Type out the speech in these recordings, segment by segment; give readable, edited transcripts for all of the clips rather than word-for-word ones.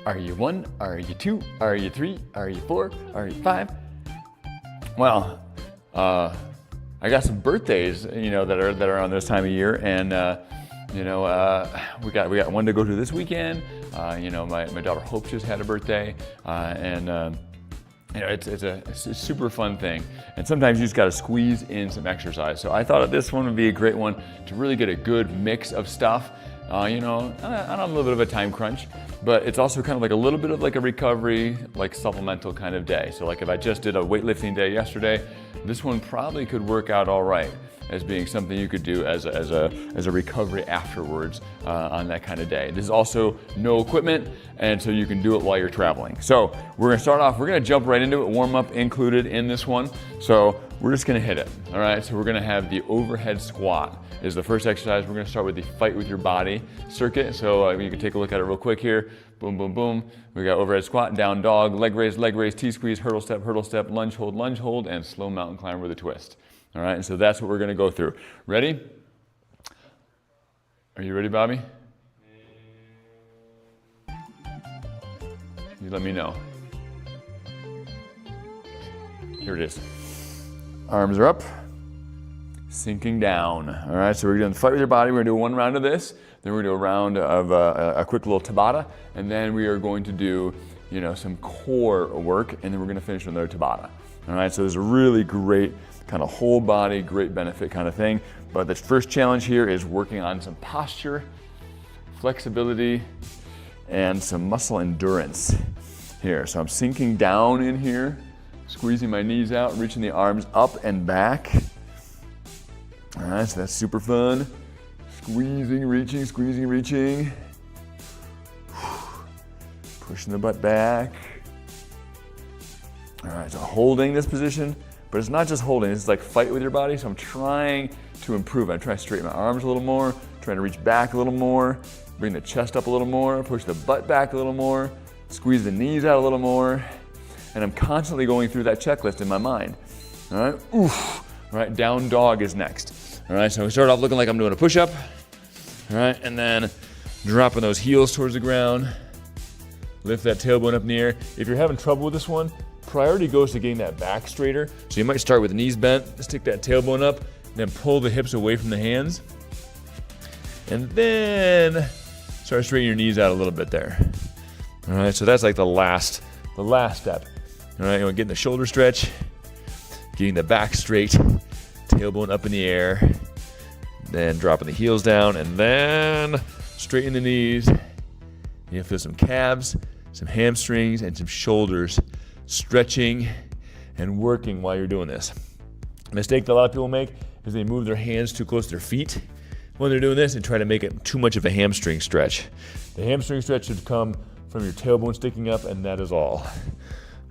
Are you 1? Are you 2? Are you 3? Are you 4? Are you 5? Well, I got some birthdays, that are on this time of year, and we got one to go to this weekend. My daughter Hope just had a birthday, and it's a super fun thing. And sometimes you just got to squeeze in some exercise. So I thought that this one would be a great one to really get a good mix of stuff. I'm a little bit of a time crunch, but it's also kind of like a little bit of like a recovery, like supplemental kind of day. So like if I just did a weightlifting day yesterday, this one probably could work out all right as being something you could do as a recovery afterwards on that kind of day. This is also no equipment, and so you can do it while you're traveling. So we're gonna start off, we're gonna jump right into it, warm up included in this one. So we're just gonna hit it, all right? So we're gonna have the overhead squat is the first exercise. We're gonna start with the fight with your body circuit. So you can take a look at it real quick here. Boom, boom, boom. We got overhead squat, down dog, leg raise, T-squeeze, hurdle step, lunge hold, and slow mountain climber with a twist. All right, and so that's what we're gonna go through. Ready? Are you ready, Bobby? You let me know. Here it is. Arms are up, sinking down. All right, so we're gonna fight with your body. We're gonna do one round of this, then we're gonna do a round of a quick little Tabata, and then we are going to do, some core work, and then we're gonna finish with another Tabata. All right, so there's a really great kind of whole body, great benefit kind of thing. But the first challenge here is working on some posture, flexibility, and some muscle endurance here. So I'm sinking down in here, squeezing my knees out, reaching the arms up and back. All right, so that's super fun. Squeezing, reaching. Pushing the butt back. All right, so holding this position, but it's not just holding, it's like fight with your body. So I'm trying to improve. I'm trying to straighten my arms a little more, trying to reach back a little more, bring the chest up a little more, push the butt back a little more, squeeze the knees out a little more. And I'm constantly going through that checklist in my mind. All right, oof. All right, down dog is next. All right, so we start off looking like I'm doing a push-up. All right, and then dropping those heels towards the ground. Lift that tailbone up in the air. If you're having trouble with this one, priority goes to getting that back straighter. So you might start with the knees bent, stick that tailbone up, then pull the hips away from the hands. And then start straightening your knees out a little bit there. All right, so that's like the last step. All right, you want to get in the shoulder stretch, getting the back straight, tailbone up in the air, then dropping the heels down, and then straighten the knees. You feel some calves, some hamstrings, and some shoulders stretching and working while you're doing this. A mistake that a lot of people make is they move their hands too close to their feet when they're doing this and try to make it too much of a hamstring stretch. The hamstring stretch should come from your tailbone sticking up, and that is all.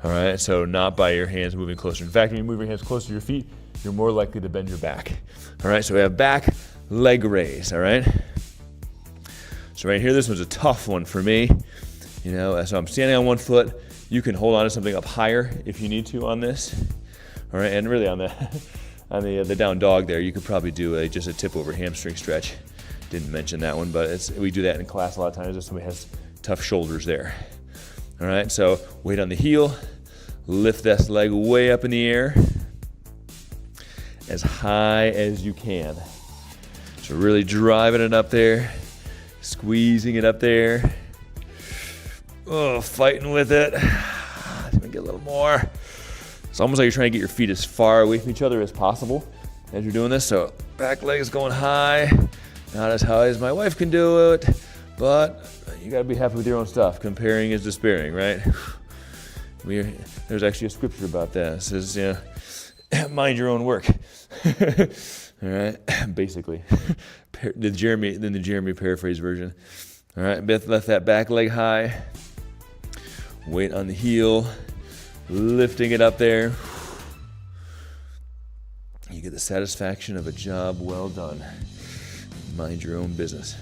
All right, so not by your hands moving closer. In fact, when you move your hands closer to your feet, you're more likely to bend your back. All right, so we have back, leg raise, all right? So right here, this was a tough one for me. So I'm standing on one foot. You can hold on to something up higher if you need to on this. All right, and really on the down dog there, you could probably do just a tip over hamstring stretch. Didn't mention that one, but we do that in class a lot of times if somebody has tough shoulders there. All right, so weight on the heel, lift this leg way up in the air, as high as you can. So really driving it up there, squeezing it up there. Oh, fighting with it. Let me get a little more. It's almost like you're trying to get your feet as far away from each other as possible as you're doing this. So back leg is going high, not as high as my wife can do it, but you gotta be happy with your own stuff. Comparing is despairing, right? There's actually a scripture about that. It says, mind your own work. All right, basically. The Jeremy paraphrase version. All right, lift that back leg high. Weight on the heel, lifting it up there. You get the satisfaction of a job well done. Mind your own business.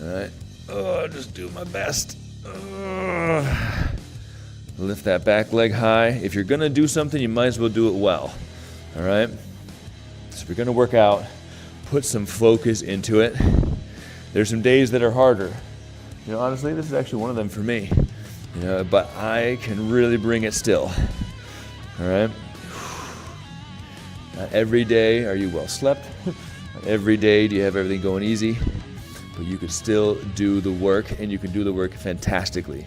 All right. Just do my best. Lift that back leg high. If you're gonna do something, you might as well do it well. All right. So if you're gonna work out, put some focus into it. There's some days that are harder. Honestly, this is actually one of them for me. But I can really bring it still. All right. Not every day are you well slept. Not every day do you have everything going easy. But you can still do the work, and you can do the work fantastically.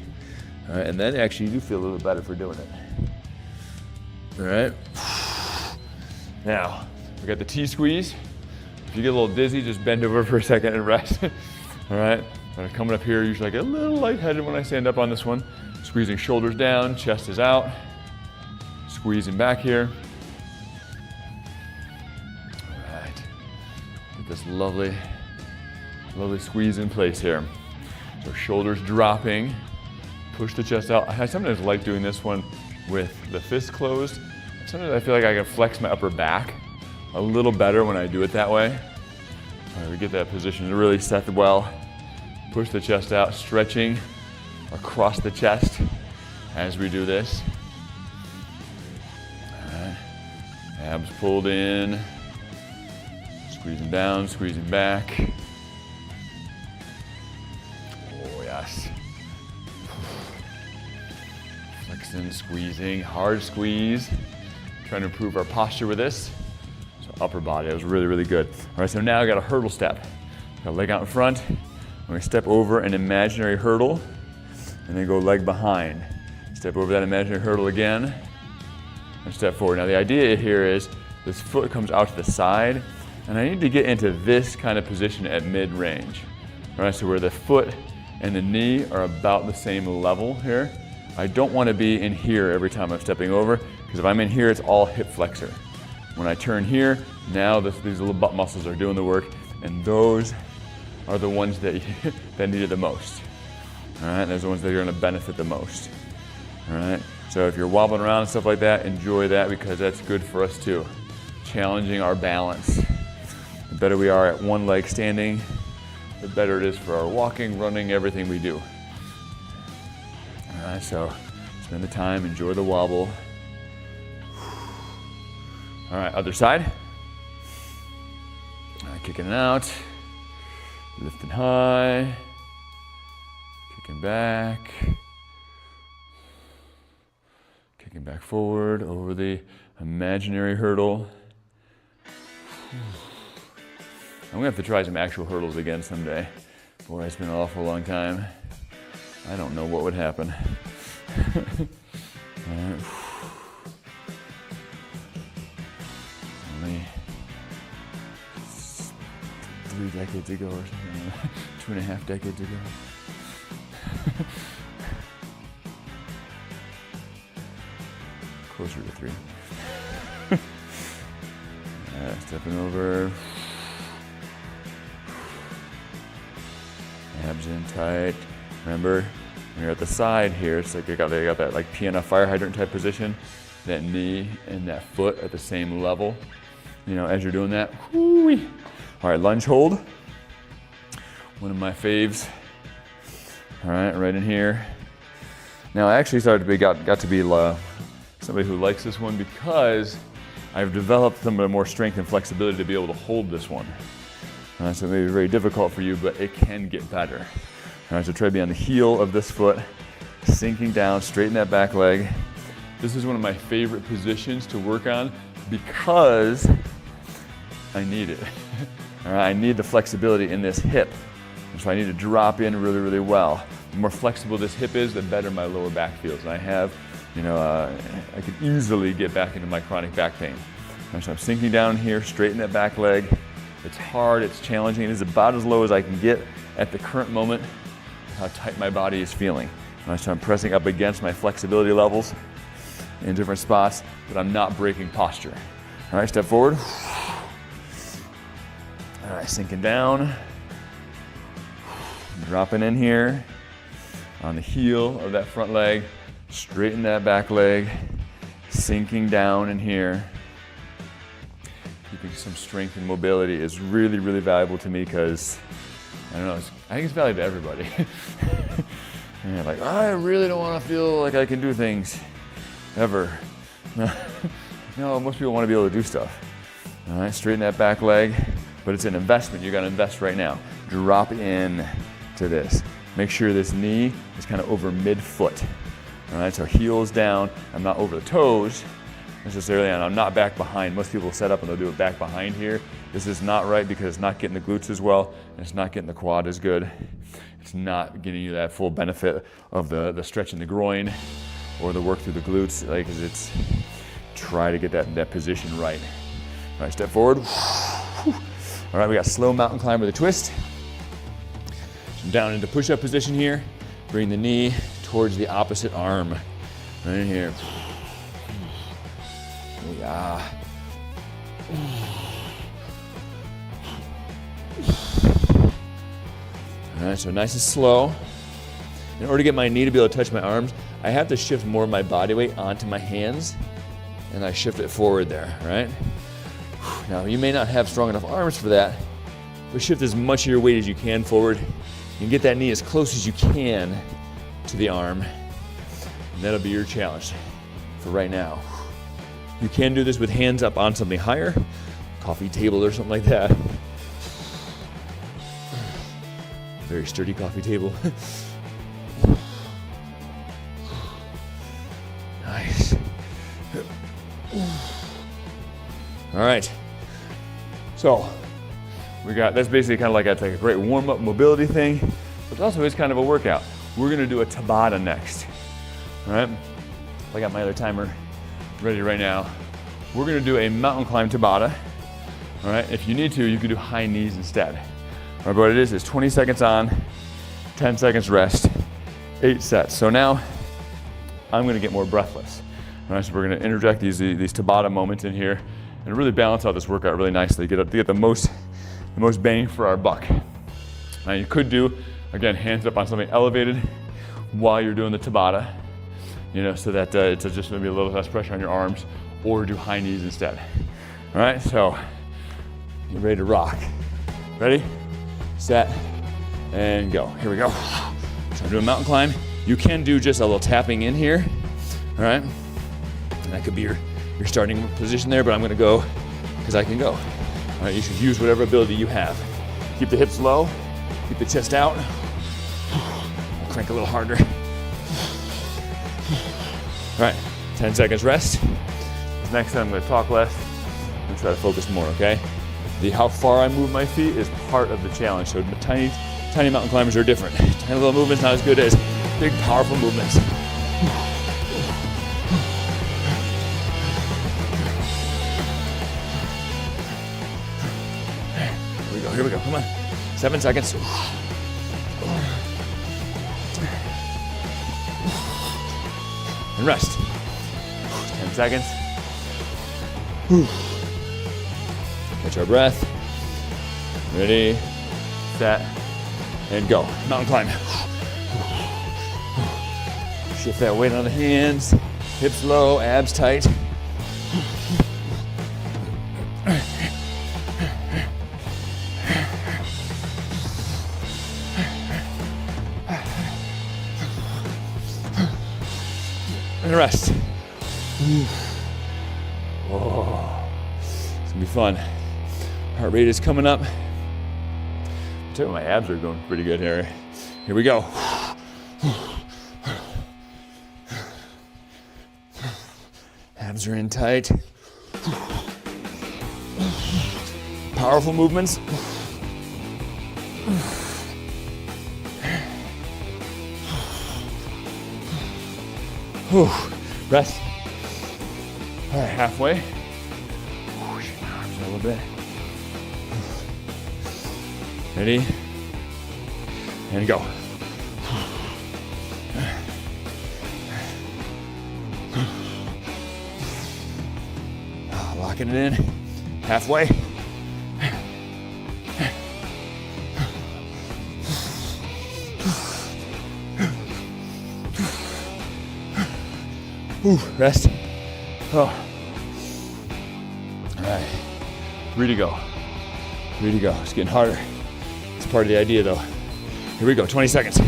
All right, and then actually you do feel a little better for doing it. All right. Now, we got the T-squeeze. If you get a little dizzy, just bend over for a second and rest. All right. Coming up here, usually I get a little lightheaded when I stand up on this one. Squeezing shoulders down, chest is out. Squeezing back here. All right. Get this lovely squeeze in place here. So shoulders dropping, push the chest out. I sometimes like doing this one with the fists closed. Sometimes I feel like I can flex my upper back a little better when I do it that way. All right, we get that position to really set well. Push the chest out, stretching across the chest as we do this. All right. Abs pulled in, squeezing down, squeezing back. Oh, yes. Flexing, squeezing, hard squeeze. Trying to improve our posture with this. So upper body, that was really, really good. All right, so now I got a hurdle step. Got a leg out in front. I'm going to step over an imaginary hurdle and then go leg behind. Step over that imaginary hurdle again and step forward. Now the idea here is this foot comes out to the side and I need to get into this kind of position at mid-range. All right, so where the foot and the knee are about the same level here. I don't want to be in here every time I'm stepping over because if I'm in here, it's all hip flexor. When I turn here, now these little butt muscles are doing the work and those are the ones that need it the most. All right, those are the ones that are going to benefit the most. All right, so if you're wobbling around and stuff like that, enjoy that because that's good for us too. Challenging our balance. The better we are at one leg standing, the better it is for our walking, running, everything we do. All right, so spend the time, enjoy the wobble. All right, other side. All right, kicking it out. Lifting high, kicking back forward over the imaginary hurdle. I'm gonna have to try some actual hurdles again someday. Boy, it's been an awful long time. I don't know what would happen. All right. Only 3 decades ago or something, 2.5 decades ago. Closer to 3. Stepping over. Abs in tight. Remember, when you're at the side here, it's like they got that like piano fire hydrant type position. That knee and that foot at the same level. You know, as you're doing that. Whoo-wee. All right, lunge hold. One of my faves. All right in here. Now I actually started to be, got to be somebody who likes this one because I've developed some more strength and flexibility to be able to hold this one. So it may be very difficult for you, but it can get better. All right, so try to be on the heel of this foot, sinking down, straighten that back leg. This is one of my favorite positions to work on because I need it. All right, I need the flexibility in this hip. So I need to drop in really, really well. The more flexible this hip is, the better my lower back feels. And I have, I could easily get back into my chronic back pain. So I'm sinking down here, straighten that back leg. It's hard, it's challenging. It is about as low as I can get at the current moment, how tight my body is feeling. So I'm pressing up against my flexibility levels in different spots, but I'm not breaking posture. All right, step forward. All right, sinking down. Dropping in here on the heel of that front leg. Straighten that back leg. Sinking down in here. Keeping some strength and mobility is really, really valuable to me because, I don't know, I think it's valuable to everybody. Yeah, like, I really don't want to feel like I can do things ever. No, most people want to be able to do stuff. All right, straighten that back leg, but it's an investment. You got to invest right now. Drop in to this. Make sure this knee is kind of over mid-foot. All right, so heels down. I'm not over the toes necessarily, and I'm not back behind. Most people set up and they'll do it back behind here. This is not right because it's not getting the glutes as well, and it's not getting the quad as good. It's not getting you that full benefit of the stretch in the groin or the work through the glutes, like, cause it's, try to get that position right. All right, step forward. All right, we got slow mountain climb with a twist. Down into push-up position here. Bring the knee towards the opposite arm. Right in here. Yeah. All right, so nice and slow. In order to get my knee to be able to touch my arms, I have to shift more of my body weight onto my hands, and I shift it forward there, right? Now, you may not have strong enough arms for that, but shift as much of your weight as you can forward. You can get that knee as close as you can to the arm, and that'll be your challenge for right now. You can do this with hands up on something higher, coffee table or something like that. Very sturdy coffee table. Nice. All right. So we got, that's basically kind of like a great warm-up mobility thing, but also is kind of a workout. We're gonna do a Tabata next. All right. I got my other timer ready right now. We're gonna do a mountain climb Tabata. All right. If you need to, you can do high knees instead. All right, but what it is 20 seconds on, 10 seconds rest, 8 sets. So now I'm gonna get more breathless. All right, so we're gonna interject these Tabata moments in here and really balance out this workout really nicely, get the most bang for our buck. Now you could do, again, hands up on something elevated while you're doing the Tabata, you know, so that it's just gonna be a little less pressure on your arms, or do high knees instead. All right, so you ready to rock? Ready, set, and go. Here we go. So I'm doing mountain climb. You can do just a little tapping in here, all right? And that could be your starting position there, but I'm gonna go because I can go. All right, you should use whatever ability you have. Keep the hips low, keep the chest out. I'll crank a little harder. All right, 10 seconds rest. Next time I'm gonna talk less and try to focus more, okay? How far I move my feet is part of the challenge. So tiny mountain climbers are different. Tiny little movements, not as good as big, powerful movements. Here we go, come on. 7 seconds. And rest. 10 seconds. Catch our breath. Ready, set, and go. Mountain climb. Shift that weight on the hands. Hips low, abs tight. And rest. Oh, it's gonna be fun. Heart rate is coming up. I'll tell you, my abs are going pretty good here. Here we go. Abs are in tight. Powerful movements. Rest. All right, halfway. Push my arms a little bit. Ready? And go. Locking it in. Halfway. Rest. Oh. All right. Free to go. Free to go. It's getting harder. It's part of the idea, though. Here we go. 20 seconds.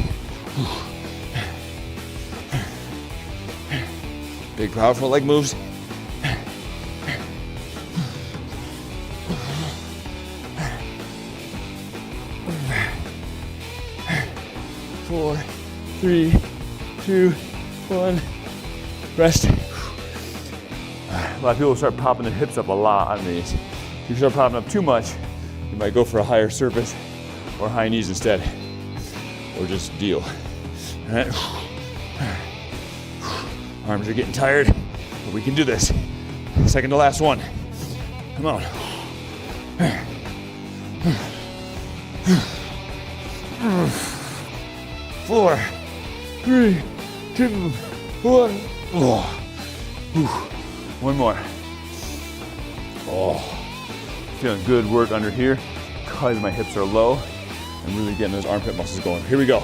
Big, powerful leg moves. 3, 2, 1. Rest. A lot of people start popping their hips up a lot on these. If you start popping up too much, you might go for a higher surface or high knees instead, or just deal. All right. Arms are getting tired, but we can do this. Second to last one. Come on. 4, 3, 2, 1. Oh. One more. Oh, feeling good work under here because my hips are low. I'm really getting those armpit muscles going. Here we go.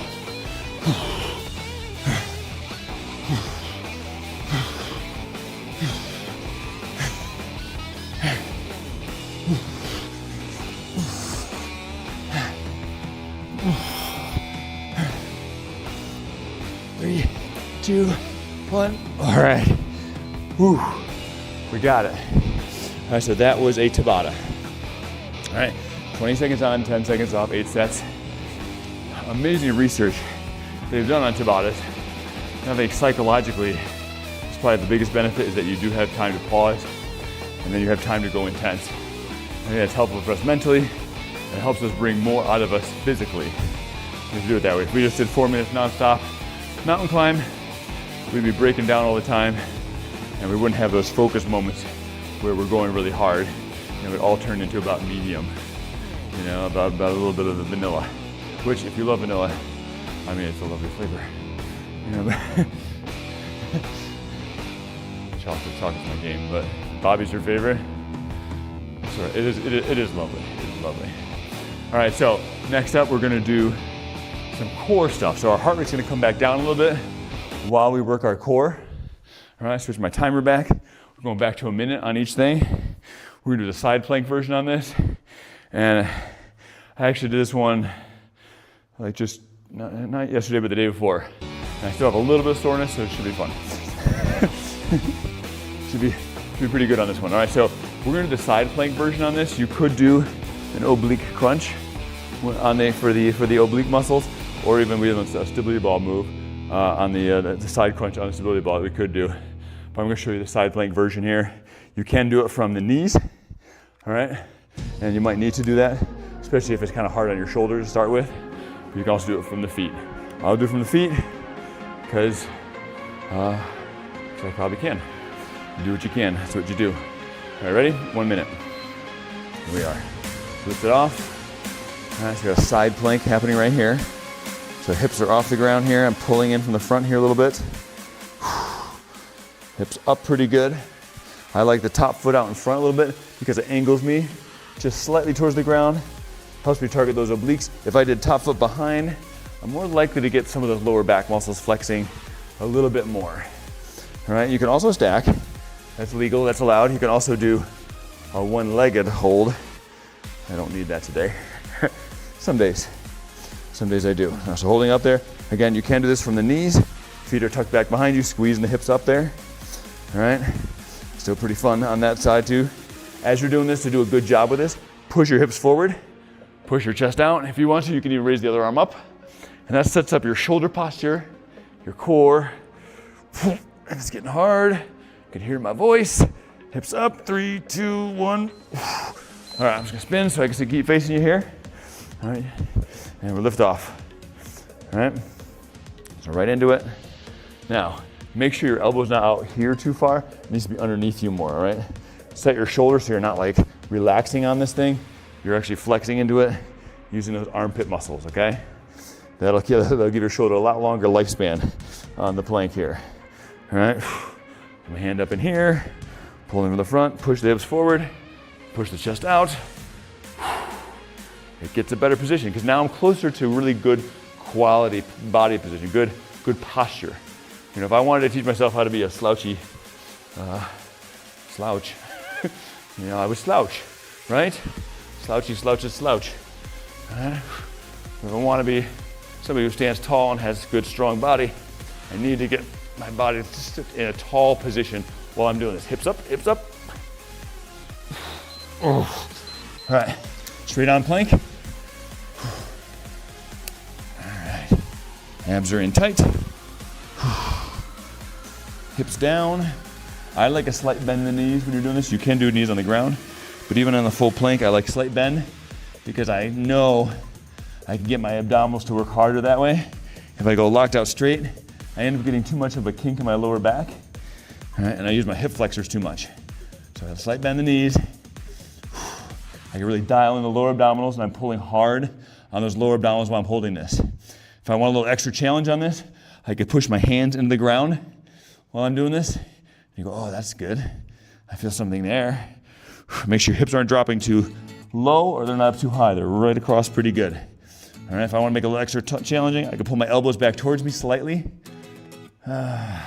3, 2, 1. All right. Whew. We got it. All right, so that was a Tabata. All right, 20 seconds on, 10 seconds off, 8 sets. Amazing research they've done on Tabatas. I think psychologically, it's probably the biggest benefit is that you do have time to pause, and then you have time to go intense. I think that's helpful for us mentally, and it helps us bring more out of us physically if we do it that way. If we just did 4 minutes nonstop mountain climb, we'd be breaking down all the time, and we wouldn't have those focus moments where we're going really hard, and it would all turn into about medium, you know, about a little bit of the vanilla, which if you love vanilla, I mean, it's a lovely flavor, you know. Chocolate's my game, but Bobby's your favorite? Sorry, it is lovely, it is lovely. All right, so next up, we're gonna do some core stuff. So our heart rate's gonna come back down a little bit while we work our core. All right, switch my timer back. We're going back to a minute on each thing. We're gonna do the side plank version on this. And I actually did this one like just, not yesterday, but the day before. And I still have a little bit of soreness, so it should be fun. should be pretty good on this one. All right, so we're gonna do the side plank version on this. You could do an oblique crunch on for the oblique muscles, or even we have a stability ball move on the side crunch on the stability ball that we could do. But I'm gonna show you the side plank version here. You can do it from the knees, all right? And you might need to do that, especially if it's kind of hard on your shoulders to start with. But you can also do it from the feet. I'll do it from the feet because I probably can. You do what you can, that's what you do. All right, ready? 1 minute. Here we are. Lift it off. All right, so we got a side plank happening right here. So hips are off the ground here. I'm pulling in from the front here a little bit. Hips up pretty good. I like the top foot out in front a little bit because it angles me just slightly towards the ground. Helps me target those obliques. If I did top foot behind, I'm more likely to get some of those lower back muscles flexing a little bit more. All right, you can also stack. That's legal, that's allowed. You can also do a one-legged hold. I don't need that today. Some days I do. So holding up there. Again, you can do this from the knees. Feet are tucked back behind you, squeezing the hips up there. All right, still pretty fun on that side too. As you're doing this, to do a good job with this, push your hips forward, push your chest out. If you want to, you can even raise the other arm up. And that sets up your shoulder posture, your core. And it's getting hard. You can hear my voice. Hips up, 3, 2, 1. All right, I'm just gonna spin so I can keep facing you here. All right, and we'll lift off. All right, so right into it. Now, make sure your elbow's not out here too far. It needs to be underneath you more, all right? Set your shoulders so you're not like relaxing on this thing. You're actually flexing into it using those armpit muscles, okay? That'll give your shoulder a lot longer lifespan on the plank here. All right, put my hand up in here, pull in from the front, push the hips forward, push the chest out. It gets a better position because now I'm closer to really good quality body position, good posture. You know, if I wanted to teach myself how to be a slouchy slouch, you know, I would slouch, right? Slouchy, slouch. If I want to be somebody who stands tall and has good, strong body, I need to get my body to sit in a tall position while I'm doing this. Hips up, hips up. Oh. All right, straight on plank. All right, Abs are in tight. Hips down. I like a slight bend in the knees when you're doing this. You can do knees on the ground, but even on the full plank, I like slight bend because I know I can get my abdominals to work harder that way. If I go locked out straight, I end up getting too much of a kink in my lower back, all right, and I use my hip flexors too much. So I have a slight bend in the knees. I can really dial in the lower abdominals, and I'm pulling hard on those lower abdominals while I'm holding this. If I want a little extra challenge on this, I could push my hands into the ground while I'm doing this. You go, oh, that's good. I feel something there. Make sure your hips aren't dropping too low or they're not up too high. They're right across pretty good. All right, if I want to make a little extra challenging, I can pull my elbows back towards me slightly. And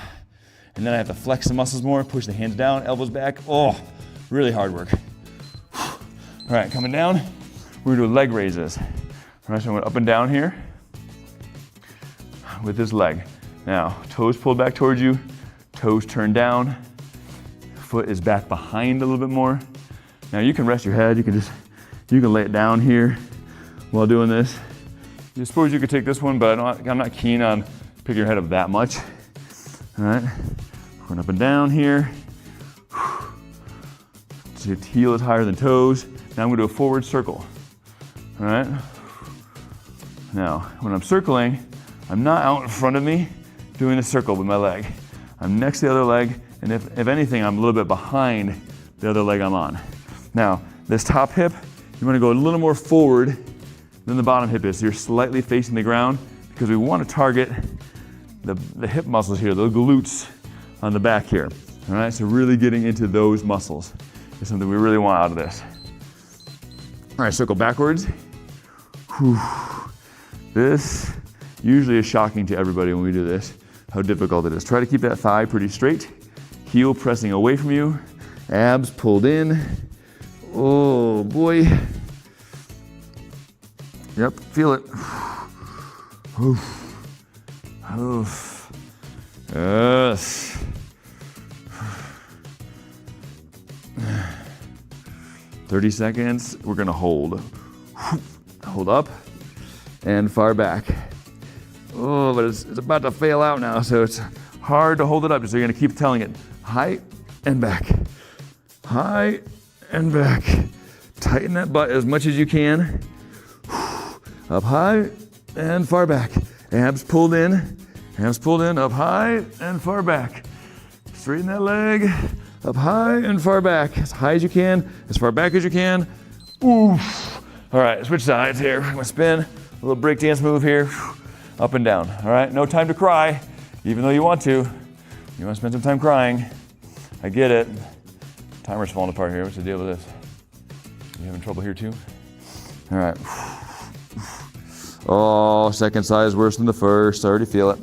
then I have to flex the muscles more, push the hands down, elbows back. Oh, really hard work. All right, coming down, we're gonna do leg raises. All right, so I'm going up and down here with this leg. Now, toes pulled back towards you, toes turned down, foot is back behind a little bit more. Now you can rest your head, you can lay it down here while doing this. I suppose you could take this one, but I'm not keen on picking your head up that much. All right, going up and down here. So heel is higher than toes. Now I'm gonna do a forward circle. All right. Now, when I'm circling, I'm not out in front of me doing a circle with my leg. I'm next to the other leg, and if anything, I'm a little bit behind the other leg I'm on. Now, this top hip, you wanna go a little more forward than the bottom hip is. So you're slightly facing the ground because we wanna target the hip muscles here, the glutes on the back here. All right, so really getting into those muscles is something we really want out of this. All right, circle backwards. Whew. This usually is shocking to everybody when we do this, how difficult it is. Try to keep that thigh pretty straight, heel pressing away from you, abs pulled in. Oh boy. Yep, feel it. Oof. Oof. Yes. 30 seconds, we're gonna hold. Hold up and far back. Oh, but it's about to fail out now, so it's hard to hold it up. So you're gonna keep telling it, high and back, high and back. Tighten that butt as much as you can. Up high and far back. Abs pulled in, up high and far back. Straighten that leg, up high and far back. As high as you can, as far back as you can. Oof. All right, switch sides here. I'm gonna spin, a little break dance move here. Up and down, all right? No time to cry, even though you want to. You wanna spend some time crying. I get it. Timer's falling apart here. What's the deal with this? You having trouble here too? All right. Oh, second side is worse than the first. I already feel it.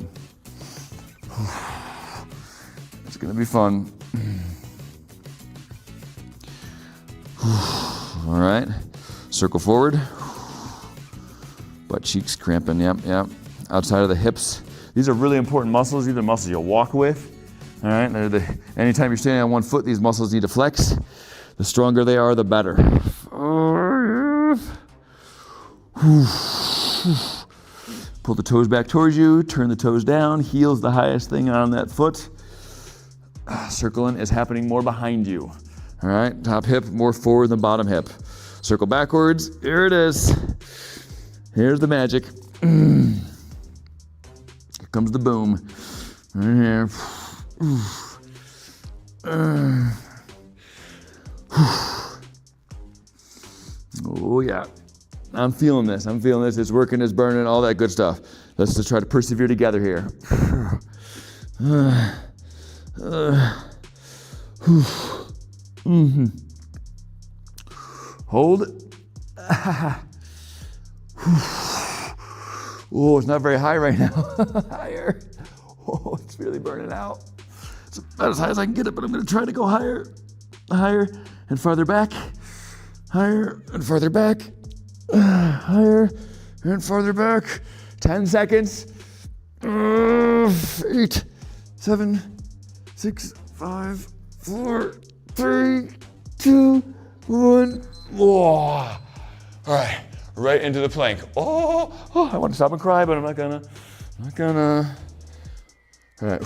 It's gonna be fun. All right, circle forward. Butt cheeks cramping, yep. Outside of the hips. These are really important muscles. These are muscles you'll walk with. All right, anytime you're standing on one foot, these muscles need to flex. The stronger they are, the better. Pull the toes back towards you, turn the toes down, heel's the highest thing on that foot. Circling is happening more behind you. All right, top hip more forward than bottom hip. Circle backwards, here it is. Here's the magic. Here comes the boom. Right here. Oh yeah, I'm feeling this. It's working, it's burning, all that good stuff. Let's just try to persevere together here. Hold. Oh, it's not very high right now. Higher. Oh, it's really burning out. It's about as high as I can get it, but I'm gonna try to go higher. Higher and farther back. Higher and farther back. Higher and farther back. 10 seconds. 8, 7, 6, 5, 4, 3, 2, 1. Whoa. All right, right into the plank. Oh, I want to stop and cry, but I'm not gonna. Not gonna. All right,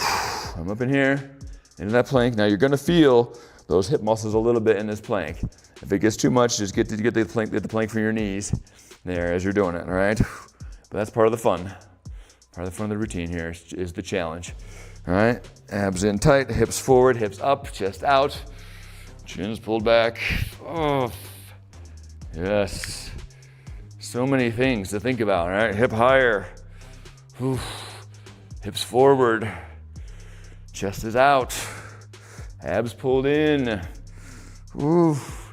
I'm up in here, into that plank. Now you're gonna feel those hip muscles a little bit in this plank. If it gets too much, just get the plank from your knees there as you're doing it, all right? But that's part of the fun. Part of the fun of the routine here is the challenge. All right, abs in tight, hips forward, hips up, chest out, chin's pulled back. Oh, yes. So many things to think about, all right? Hip higher, oof. Hips forward, chest is out, abs pulled in. Oof.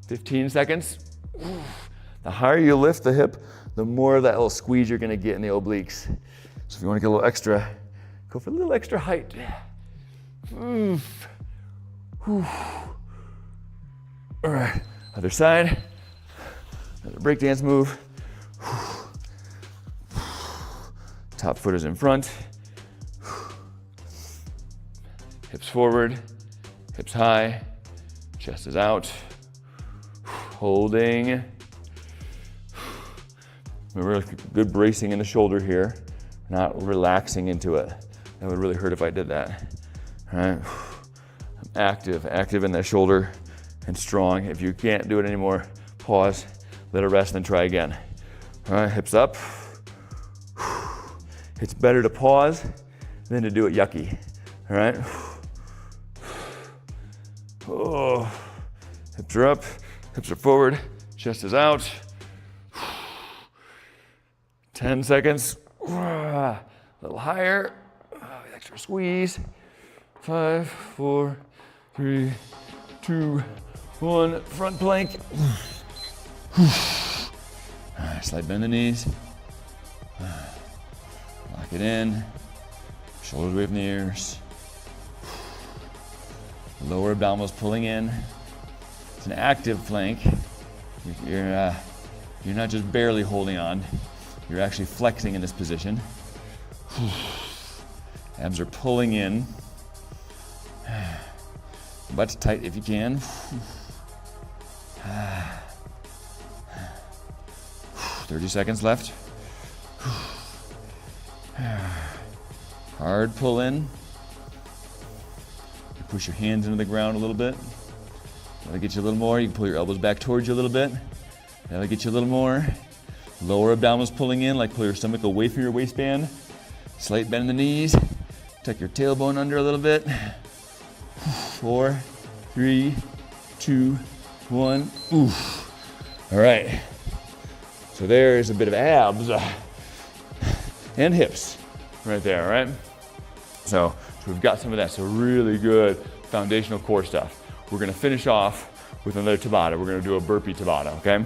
15 seconds. Oof. The higher you lift the hip, the more of that little squeeze you're gonna get in the obliques. So if you wanna get a little extra, go for a little extra height. Oof. Oof. All right, other side. Another breakdance move. Top foot is in front. Hips forward, hips high, chest is out. Holding. Remember, good bracing in the shoulder here, not relaxing into it. That would really hurt if I did that. All right, I'm active in that shoulder and strong. If you can't do it anymore, pause, let it rest, and then try again. All right, hips up. It's better to pause than to do it yucky, all right? Oh, hips are up, hips are forward, chest is out. 10 seconds, a little higher, extra squeeze. 5, 4, 3, 2, 1, front plank. All right, slide bend the knees. Lock it in, shoulders away from the ears. Lower abdominals pulling in. It's an active plank. You're not just barely holding on, you're actually flexing in this position. Abs are pulling in. Butt's tight if you can. 30 seconds left. Hard pull in. You push your hands into the ground a little bit. That'll get you a little more. You can pull your elbows back towards you a little bit. That'll get you a little more. Lower abdominals pulling in, like pull your stomach away from your waistband. Slight bend in the knees. Tuck your tailbone under a little bit. 4, 3, 2, 1. Oof. All right. So there's a bit of abs and hips right there, all right? So we've got some of that. So really good foundational core stuff. We're gonna finish off with another Tabata. We're gonna do a burpee Tabata, okay?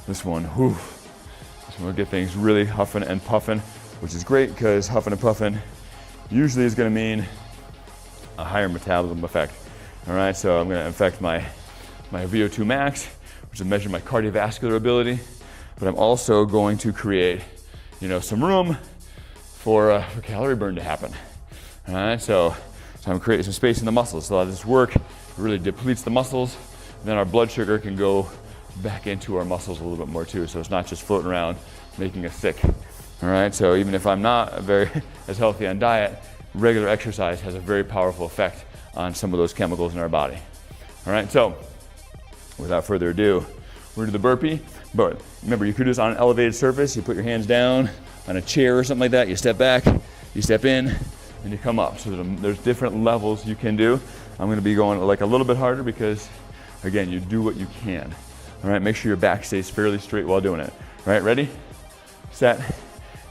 This one will get things really huffing and puffing, which is great because huffing and puffing usually is gonna mean a higher metabolism effect. All right, so I'm gonna affect my VO2 max, which will measure my cardiovascular ability, but I'm also going to create, some room for calorie burn to happen. All right, so I'm creating some space in the muscles. So this work really depletes the muscles, and then our blood sugar can go back into our muscles a little bit more too. So it's not just floating around, making us sick. All right, so even if I'm not as healthy on diet, regular exercise has a very powerful effect on some of those chemicals in our body. All right, so without further ado, we're gonna do the burpee. But remember, you could do this on an elevated surface. You put your hands down on a chair or something like that. You step back, you step in, and you come up. So there's different levels you can do. I'm gonna be going like a little bit harder because, again, you do what you can. All right, make sure your back stays fairly straight while doing it. All right, ready, set,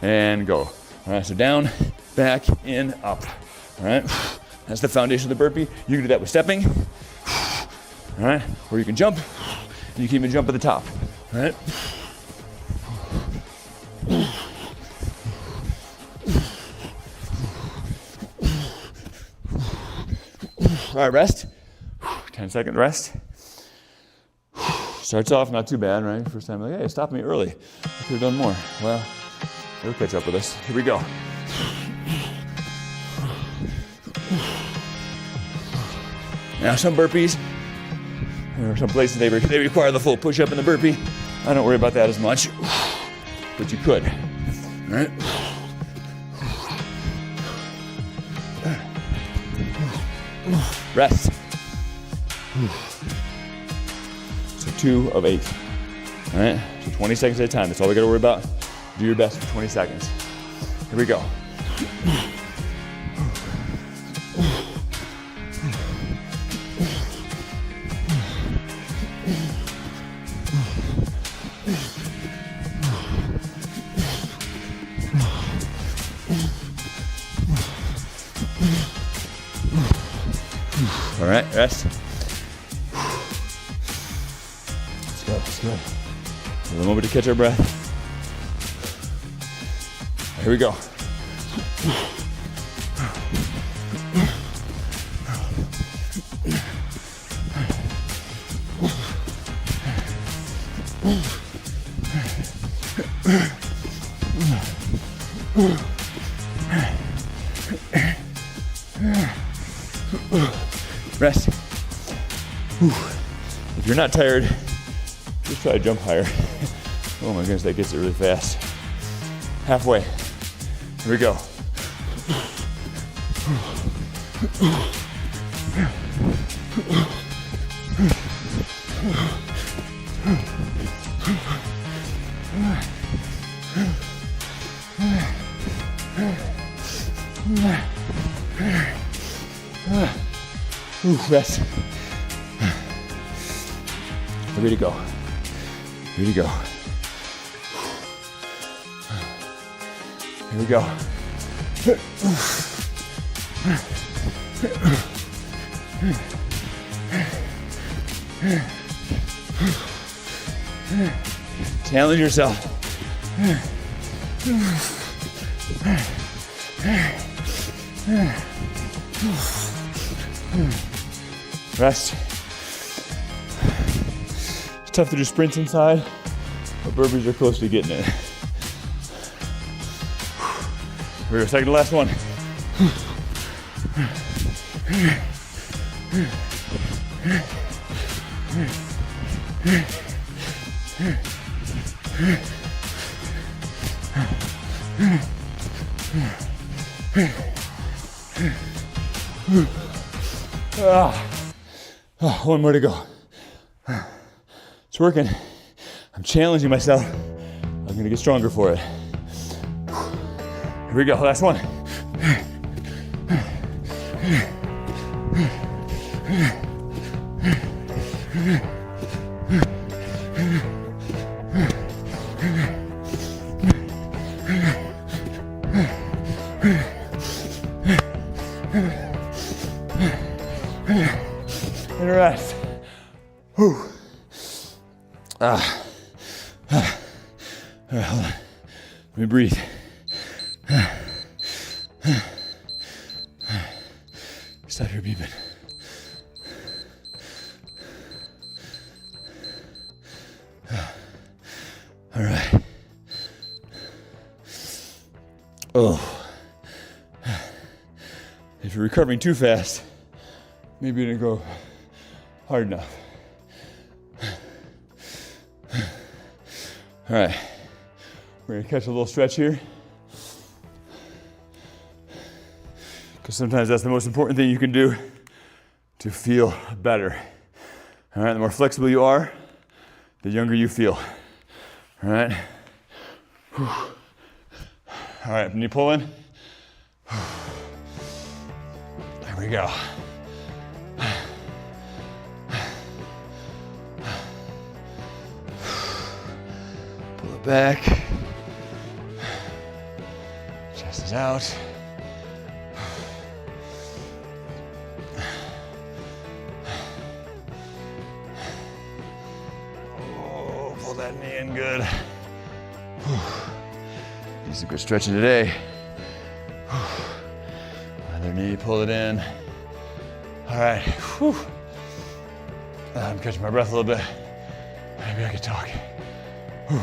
and go. All right, so down, back, in, up. All right, that's the foundation of the burpee. You can do that with stepping. All right, or you can jump, and you can even jump at the top. All right. All right, rest. 10-second rest. Starts off not too bad, right? First time, like, hey, stop me early. I could have done more. Well, it'll catch up with us. Here we go. Now some burpees, there are some places they require the full push-up in the burpee. I don't worry about that as much, but you could. All right. Rest. So 2 of 8. All right, so 20 seconds at a time. That's all we gotta worry about. Do your best for 20 seconds. Here we go. All right, rest. Let's go, let's go. A little moment to catch our breath. Here we go. Rest. If you're not tired, just try to jump higher. Oh my goodness, that gets it really fast. Halfway. Here we go. Rest. Ready to go. Ready to go. Here we go. Challenge yourself. Rest. It's tough to do sprints inside, but burpees are close to getting it. Here we go, second to last one. One more to go. It's working. I'm challenging myself. I'm gonna get stronger for it. Here we go, last one. And rest. Whew. All right, hold on. Let me breathe. Stop your beeping. All right. Oh. If you're recovering too fast, maybe you didn't go hard enough. All right, we're gonna catch a little stretch here, because sometimes that's the most important thing you can do to feel better. All right, the more flexible you are, the younger you feel. All right. Whew. All right, knee pull in. There we go. Pull it back. Chest is out. Oh, pull that knee in good. Need some good stretching today. Other knee, pull it in. All right. Whew. I'm catching my breath a little bit. Maybe I could talk. Whew.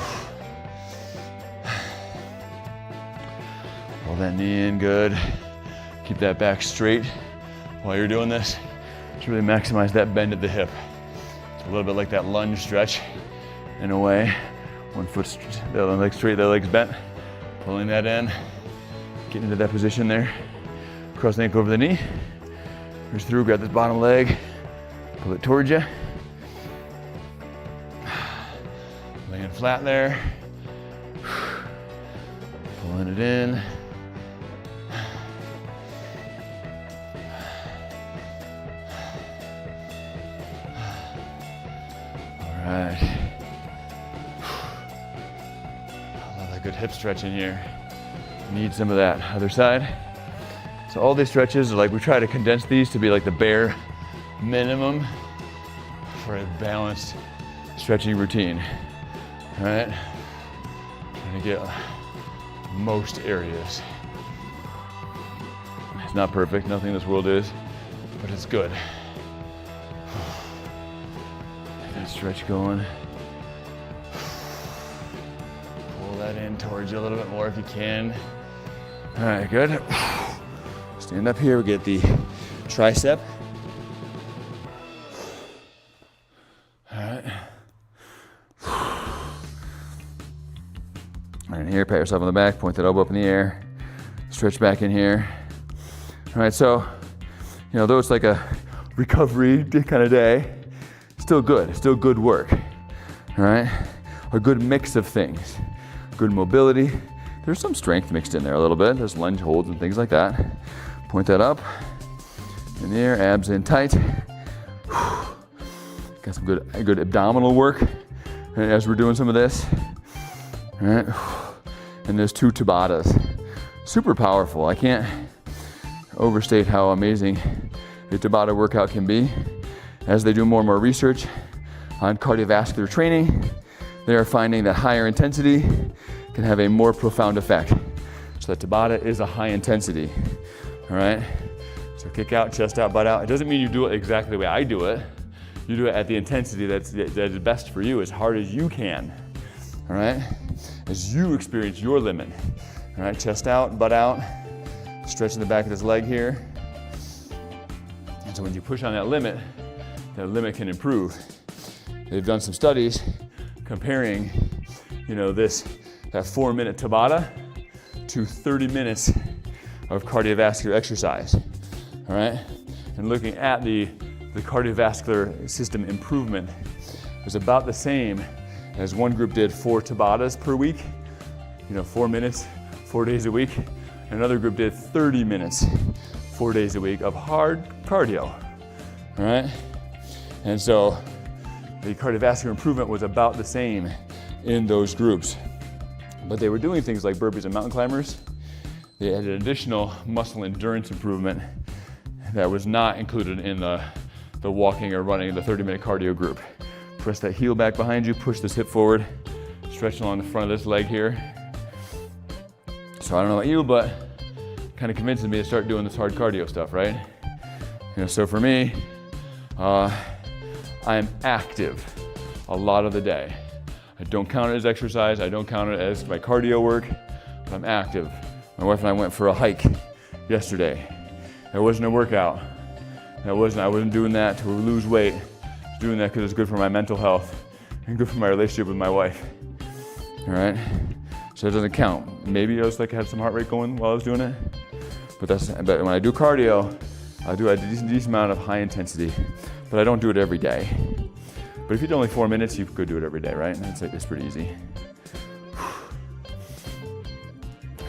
Pull that knee in good. Keep that back straight while you're doing this to really maximize that bend at the hip. It's a little bit like that lunge stretch in a way. One foot, the other leg straight, the other leg's bent. Pulling that in, getting into that position there. Cross the ankle over the knee. Push through, grab this bottom leg, pull it towards you. Laying flat there. Pulling it in. All right. A lot of good hip stretching here. Need some of that. Other side. So all these stretches are like, we try to condense these to be like the bare minimum for a balanced stretching routine. All right. Trying to get most areas. It's not perfect, nothing in this world is, but it's good. That stretch going. Pull that in towards you a little bit more if you can. All right, good. Stand up here, we get the tricep. All right. And here, pat yourself on the back, point that elbow up in the air, stretch back in here. All right, so, though it's like a recovery kind of day, still good, it's still good work. All right, a good mix of things, good mobility. There's some strength mixed in there a little bit. There's lunge holds and things like that. Point that up, in the air, abs in tight. Got some good abdominal work as we're doing some of this. All right, and there's 2 Tabatas. Super powerful. I can't overstate how amazing a Tabata workout can be. As they do more and more research on cardiovascular training, they are finding that higher intensity can have a more profound effect. So that Tabata is a high intensity. All right, so kick out, chest out, butt out. It doesn't mean you do it exactly the way I do it. You do it at the intensity that is best for you, as hard as you can. All right, as you experience your limit. All right, chest out, butt out, stretching the back of this leg here. And so when you push on that limit can improve. They've done some studies comparing, that 4-minute Tabata to 30 minutes of cardiovascular exercise. All right, and looking at the cardiovascular system improvement was about the same as one group did 4 Tabatas per week, 4 minutes, 4 days a week. And another group did 30 minutes, 4 days a week of hard cardio, all right? And so the cardiovascular improvement was about the same in those groups. But they were doing things like burpees and mountain climbers. They had an additional muscle endurance improvement that was not included in the walking or running, the 30-minute cardio group. Press that heel back behind you, push this hip forward, stretch along the front of this leg here. So I don't know about you, but kind of convinces me to start doing this hard cardio stuff, right? So for me, I am active a lot of the day. I don't count it as exercise, I don't count it as my cardio work, but I'm active. My wife and I went for a hike yesterday. It wasn't a workout. I wasn't doing that to lose weight. I was doing that because it's good for my mental health and good for my relationship with my wife. All right? So it doesn't count. Maybe I was like I had some heart rate going while I was doing it. But when I do cardio, I do a decent amount of high intensity, but I don't do it every day. But if you do only 4 minutes, you could do it every day, right? It's pretty easy.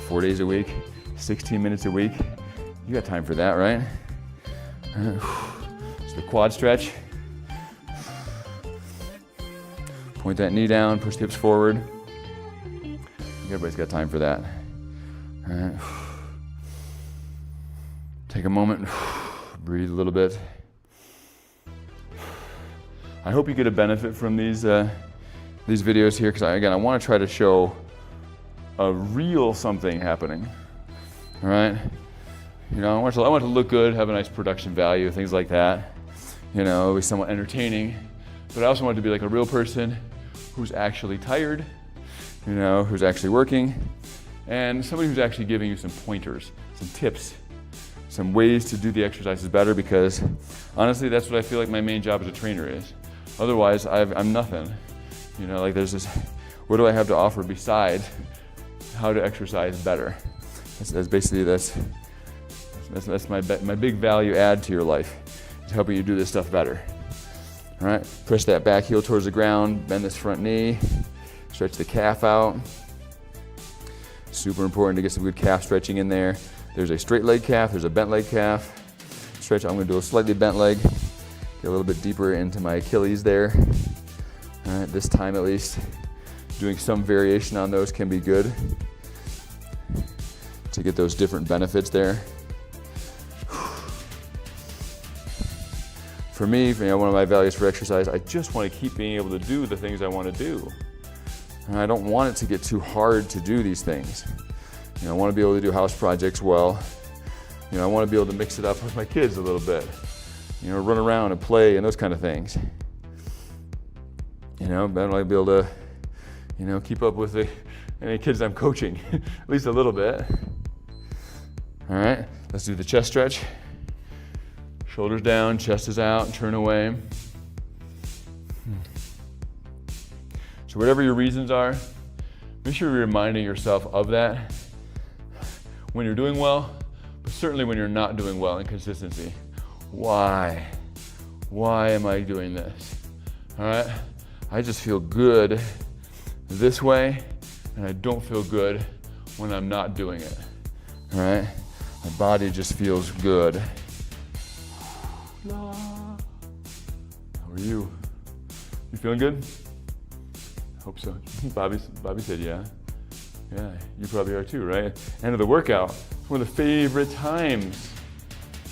4 days a week, 16 minutes a week. You got time for that, right? So the quad stretch. Point that knee down, push the hips forward. Everybody's got time for that. All right. Take a moment, breathe a little bit. I hope you get a benefit from these videos here, because I want to try to show a real something happening. All right, I want to look good, have a nice production value, things like that. Be somewhat entertaining, but I also want it to be like a real person who's actually tired, who's actually working, and somebody who's actually giving you some pointers, some tips, some ways to do the exercises better, because honestly, that's what I feel like my main job as a trainer is. Otherwise, I'm nothing. There's this, what do I have to offer besides how to exercise better. That's basically my big value add to your life, is helping you do this stuff better. All right, press that back heel towards the ground, bend this front knee, stretch the calf out. Super important to get some good calf stretching in there. There's a straight leg calf, there's a bent leg calf. Stretch, I'm gonna do a slightly bent leg. Get a little bit deeper into my Achilles there. All right, this time at least. Doing some variation on those can be good to get those different benefits there. For me, one of my values for exercise, I just want to keep being able to do the things I want to do. And I don't want it to get too hard to do these things. I want to be able to do house projects well. I want to be able to mix it up with my kids a little bit. Run around and play and those kind of things. But I want to be able to, keep up with any kids I'm coaching, at least a little bit. All right, let's do the chest stretch. Shoulders down, chest is out, turn away. So whatever your reasons are, make sure you're reminding yourself of that when you're doing well, but certainly when you're not doing well in consistency. Why? Why am I doing this? All right, I just feel good this way, and I don't feel good when I'm not doing it. All right, my body just feels good. How are you? You feeling good? Hope so. Bobby said yeah. Yeah, you probably are too, right? End of the workout, one of the favorite times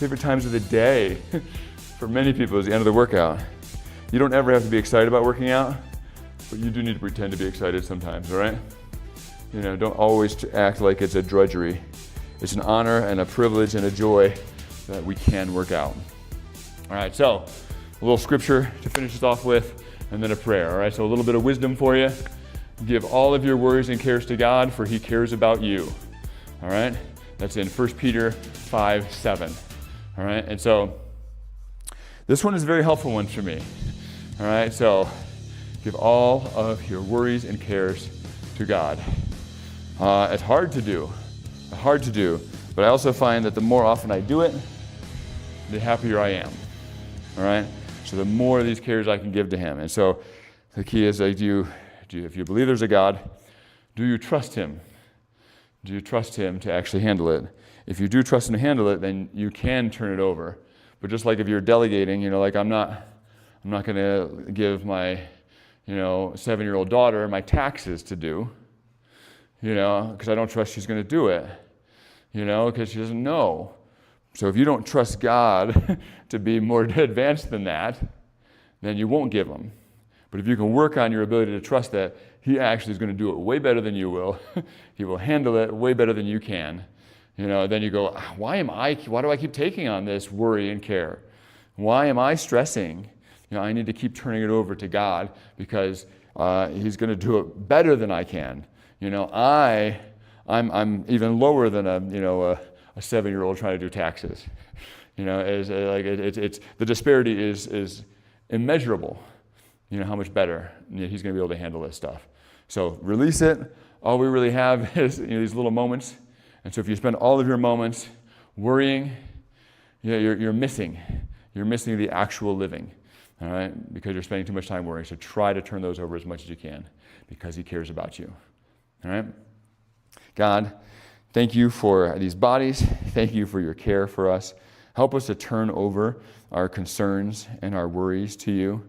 of the day for many people is the end of the workout. You don't ever have to be excited about working out, but you do need to pretend to be excited sometimes, all right? Don't always act like it's a drudgery. It's an honor and a privilege and a joy that we can work out. All right, so a little scripture to finish us off with, and then a prayer. All right, so a little bit of wisdom for you. Give all of your worries and cares to God, for He cares about you. All right, that's in 1 Peter 5:7. All right, and so this one is a very helpful one for me. All right, so give all of your worries and cares to God. It's hard to do, but I also find that the more often I do it, the happier I am. All right, so the more of these cares I can give to Him. And so the key is, if you believe there's a God, do you trust Him? Do you trust Him to actually handle it? If you do trust Him to handle it, then you can turn it over. But just like if you're delegating, like I'm not going to give my 7-year-old daughter my taxes to do, because I don't trust she's going to do it, because she doesn't know. So if you don't trust God to be more advanced than that, then you won't give Him. But if you can work on your ability to trust that He actually is going to do it way better than you will, He will handle it way better than you can, then you go, why do I keep taking on this worry and care? Why am I stressing? I need to keep turning it over to God because He's going to do it better than I can. I'm even lower than a 7-year-old trying to do taxes. It's the disparity is immeasurable. How much better He's going to be able to handle this stuff. So release it. All we really have is these little moments. And so if you spend all of your moments worrying, you're missing the actual living. All right, because you're spending too much time worrying. So try to turn those over as much as you can because He cares about you. All right, God, thank You for these bodies. Thank You for Your care for us. Help us to turn over our concerns and our worries to You.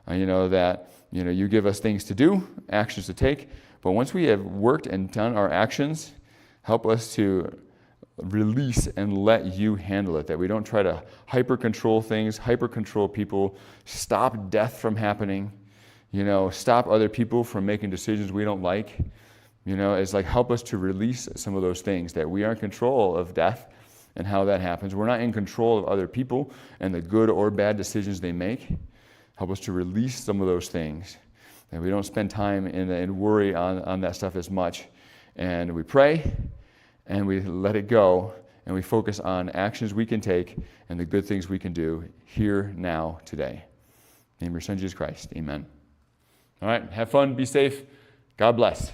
That You give us things to do, actions to take. But once we have worked and done our actions, help us to release and let You handle it. That we don't try to hyper-control things, hyper-control people, stop death from happening, stop other people from making decisions we don't like. It's like help us to release some of those things, that we are in control of death and how that happens. We're not in control of other people and the good or bad decisions they make. Help us to release some of those things, that we don't spend time and worry on that stuff as much. And we pray, and we let it go, and we focus on actions we can take and the good things we can do here, now, today. In the name of Your Son, Jesus Christ, amen. All right, have fun, be safe. God bless.